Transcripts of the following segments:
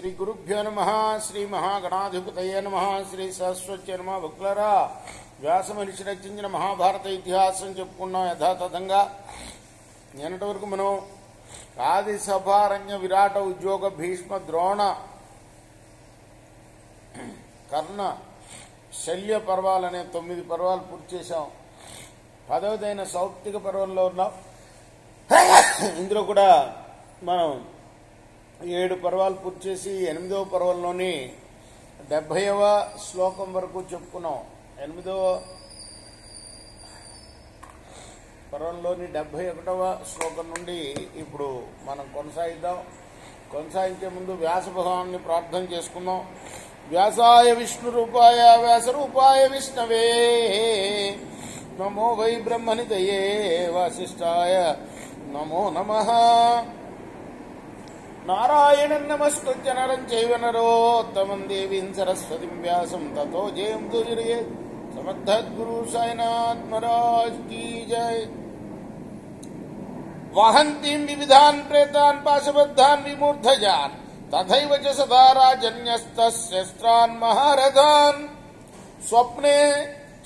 श्री गुरुभ्यो नमः श्री महागणाधिपतये नमः श्री सरस्वती नमः भक्తులారా వ్యాసమహర్షి రచించిన మహాభారత ఇతిహాసం చెప్పుకున్నాం యథాతథంగా. నిన్నటి వరకు మనం ఆది సభారణ్య విరాట ఉద్యోగ భీష్మ ద్రోణ కర్ణ శల్య పర్వాలనే 9 పర్వాలు పూర్తి చేశాం. 10వదైన సౌప్తిక పర్వంలో ఉన్నాం. ఇందులో కూడా మనం 7 పర్వాలు పూర్తి చేసి 8వ పర్వంలోని 70వ శ్లోకం వరకు చెప్పుకున్నాం. 8వ పర్వంలోని 71వ శ్లోకం నుండి ఇప్పుడు మనం కొనసాగిద్దాం. కొనసాగించే ముందు వ్యాస భగవాన్ని ప్రార్థన చేసుకుందాం. వ్యాసాయ విష్ణు రూపాయ వ్యాస రూపాయ విష్ణవే నమో వై బ్రహ్మనిధయే వాసిష్ఠాయ నమో నమః. నారాయణం నమస్కృత్య నరం చైవ నరోత్తమం దేవీం సరస్వతిం వ్యాసం తతో జయం దుర్యే. సమర్థద్గురు సాయినాథ్ మహారాజ్ కీ జై. వహంతిం వివిధాన్ ప్రేతాన్ పాశబద్ధాన్ విమూర్ధజాన్ తథైవ చ సదా రాజన్యస్తస్త్రాన్ మహారథాన్ స్వప్నే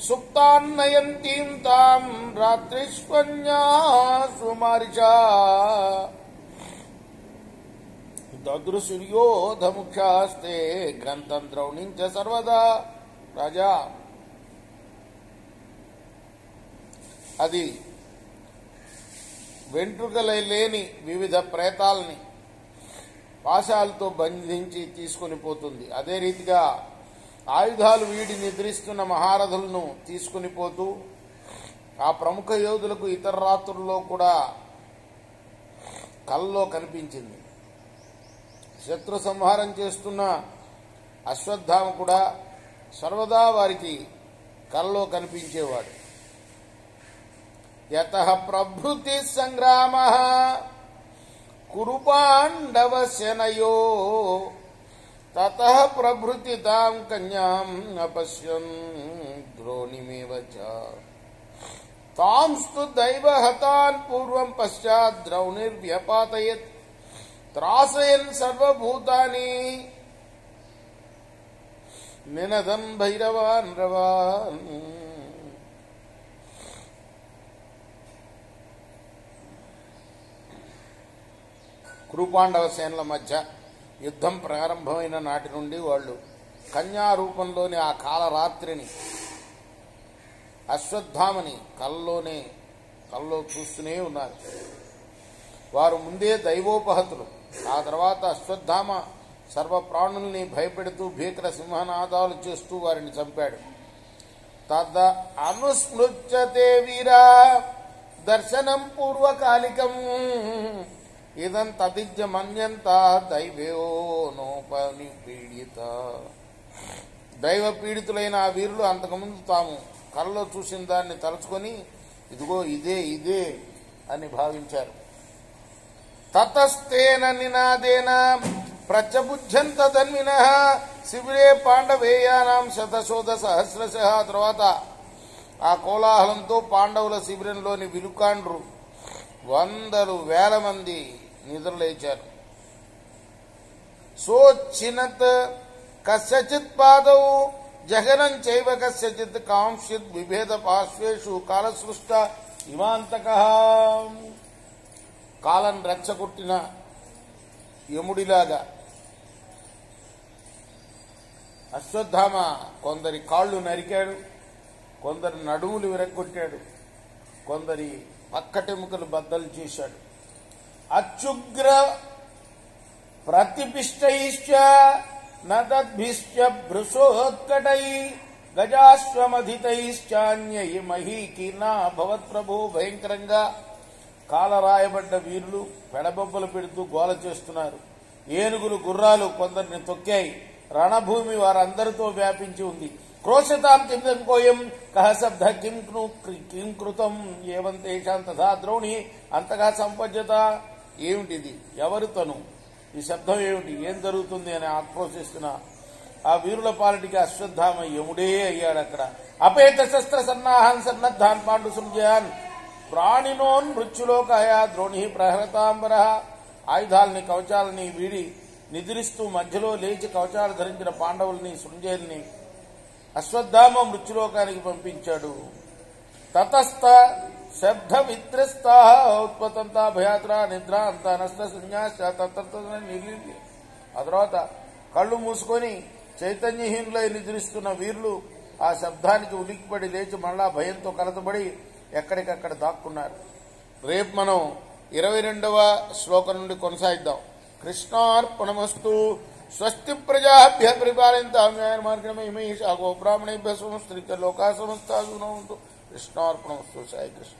సుప్తాన్ నయంతీం తాం రాత్రిష్వన్యాసు మారిషా దదృశూర్యోధముఖ్యాస్తే గ్రంథం ద్రౌణించ సర్వదా. రాజా, అది వెంట్రుకలై లేని వివిధ ప్రేతాలని పాశాలతో బంధించి తీసుకుని పోతుంది. అదే రీతిగా ఆయుధాలు వీడి నిద్రిస్తున్న మహారథులను తీసుకుని పోతూ ఆ ప్రముఖ యోధులకు ఇతర రాత్రుల్లో కూడా కల్లో కనిపించింది. శత్రు సంహారం చేస్తున్న అశ్వత్థామ కూడా సర్వదా వారికి కల్లో కనిపించేవాడు. యతః ప్రభృతి సంగ్రామ కురు పాండవ సేనయో తతః ప్రభృతి తాం కన్యాం అపశ్యన్ ద్రోణిమేవ చ తాంస్తు దైవ హతాన్ పూర్వం పశ్చాత్ ద్రౌణిర్వ్యపాతయత్ త్రాసయన్ సర్వభూతాని నినదం భైరవాన్ రవాన్. కురుపాండవ సేనల మధ్య యుద్ధం ప్రారంభమైన నాటి నుండి వాళ్ళు కన్యా రూపంలోని ఆ కాలరాత్రిని అశ్వత్థామని కల్లో చూస్తూనే ఉన్నారు. వారు ముందే దైవోపహతులు. ఆ తర్వాత అశ్వత్థామ సర్వప్రాణుల్ని భయపెడుతూ భీకర సింహనాదాలు చేస్తూ వారిని చంపాడు. తద అనుస్మృత్యతే వీరా దర్శనం పూర్వకాలికం ఇదం తదిజ్య మన్యంత దైవేనోపని పీడిత. దైవ పీడితులైన ఆ వీరులు అంతకుముందు తాము కలలో చూసిన దాన్ని తలుచుకొని ఇదిగో ఇదే అని భావించారు. తతస్తేన నినాదేన ప్రత్యబుధ్యంత ధన్వినః శిబిరే పాండవేయానాం శతశోధ సహస్రశ. తర్వాత ఆ కోలాహలంతో పాండవుల శిబిరంలోని విలుకాండ్రు 100,000 మంది నిద్రలేచారు. సోచ్చినత్ కస్యచిత్ పాదౌ జగనం చైవ కస్యచిత్ కాంక్షిత్ విభేద పార్శ్వేషు కాలసృష్ట ఇమాంతకః. కాలం రెచ్చగొట్టిన యముడిలాగా అశ్వత్థామ కొందరి కాళ్ళు నరికాడు, కొందరి నడుములు విరగొట్టాడు, కొందరి పక్కటెముకలు బద్దలు చేశాడు. అచ్చుగ్ర ప్రతిపిష్టైశ్చ నదద్భిశ్చ భృశోత్కటై గజాశ్వమధితైశ్చాన్యై మహీకీర్ణా భవత్ ప్రభు. భయంకరంగా కాలరాయబడ్డ వీరులు పెడబొబ్బలు పెడుతూ గోల చేస్తున్నారు. ఏనుగులు గుర్రాలు కొందరిని తొక్కాయి. రణభూమి వారందరితో వ్యాపించి ఉంది. క్రోశతాం తిమ్యం కోయం కహ శబ్ద కిం కృతం ఏవంతేషాం తథా ద్రోణి అంతగా సంపద్యత. ఏమిటిది? ఎవరు తను? ఈ శబ్దం ఏమిటి? ఏం జరుగుతుంది అని ఆక్రోశిస్తున్న ఆ వీరుల పాలిటికి అశ్వత్థామ యముడే అయ్యాడు. అక్కడ అపేత శస్త్ర సన్నాహాన్ సన్నద్ధాన్ పాండు సృజయాన్ ప్రాణినోన్ మృత్యులోకాయ ద్రోణి ప్రహరతాంబర. ఆయుధాలని కవచాలని వీడి నిద్రిస్తూ మధ్యలో లేచి కవచాలు ధరించిన పాండవుల్ని శృంజేరిని అశ్వత్థామ మృత్యులోకానికి పంపించాడు. తతస్థ శబ్ద విత్రస్తా ఉత్పత్తంతా భయాత్ర నిద్ర అంత నష్ట సన్యాస నిర్లీల్య. ఆ తర్వాత కళ్ళు మూసుకొని చైతన్యహీనులై నిద్రిస్తున్న వీరులు ఆ శబ్దానికి ఉలిక్కిపడి లేచి మళ్ళా భయంతో కలతబడి ఎక్కడికక్కడ దాక్కున్నారు. రేపు మనం 22వ శ్లోకం నుండి కొనసాగిద్దాం. కృష్ణార్పణమస్తు. స్వస్తి ప్రజాభ్య పరిపాలయంతాం న్యాయ మార్గమహిమేష గోబ్రాహ్మణేభ్య సమస్త లోకా సమస్తా. కృష్ణార్పణమస్తు. సాయి కృష్ణ.